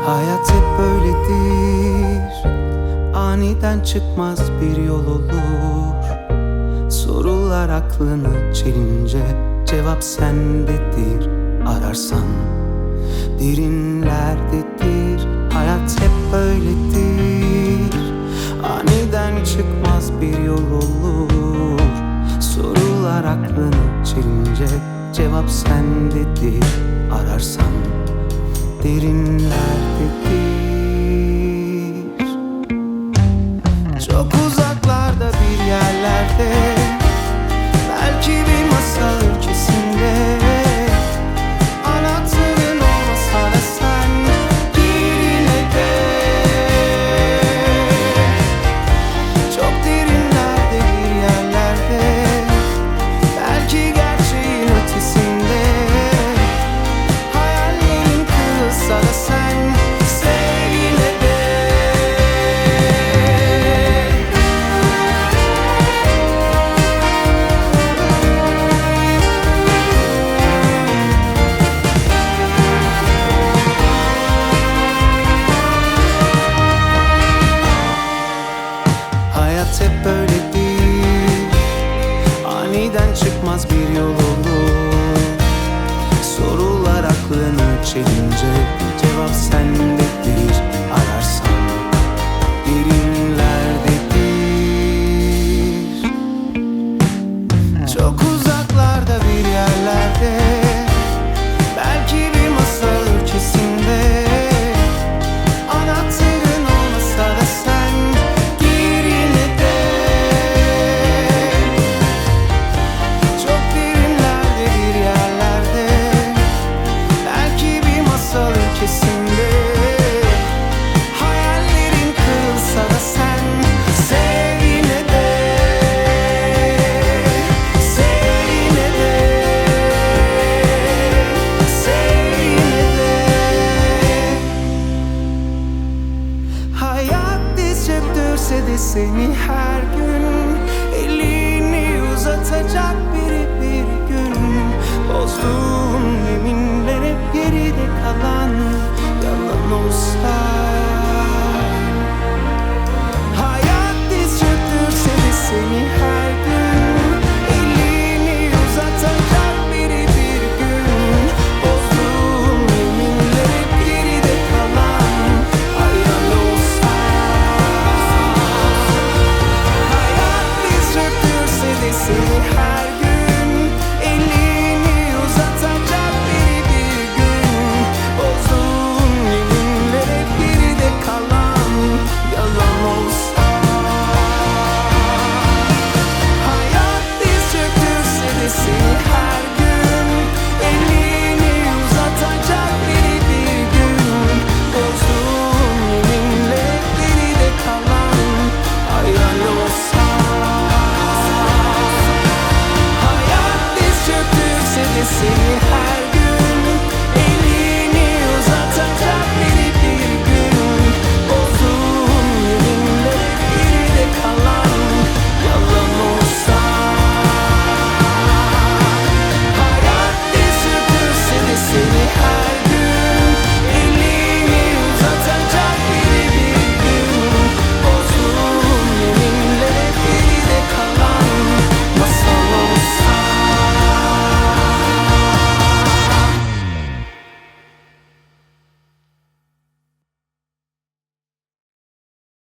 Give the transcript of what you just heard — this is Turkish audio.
Hayat hep böyledir, aniden çıkmaz bir yol olur. Sorular aklını çelince cevap sendedir. Ararsan derinlerdedir. Hayat hep böyledir, aniden çıkmaz bir yol olur. Sorular aklını çelince cevap sendedir. Ararsan derinlerdedir. Çok uzaklarda bir yerlerde, belki bir masal ülkesinde, anahtarın olmasa da sen gir yine de. Çok derinlerde bir yerlerde, belki gerçeğin ötesinde, hayallerin kırılsa da sen sev yine de. Hayat hep böyledir, aniden çıkmaz bir yol olur. Sorular aklını çelince cevap sendedir. Ararsan derinlerdedir. Çok uzaklarda bir yerlerde, belki bir masal ülkesinde, anahtarın olmasa da sen gir yine de. Çok derinlerde bir yerlerde, belki bir masal ülkesinde, hayallerin kırılsa da sen sev yine de. Sev yine de. Sev yine de. Hayat diz çöktürse de seni her gün,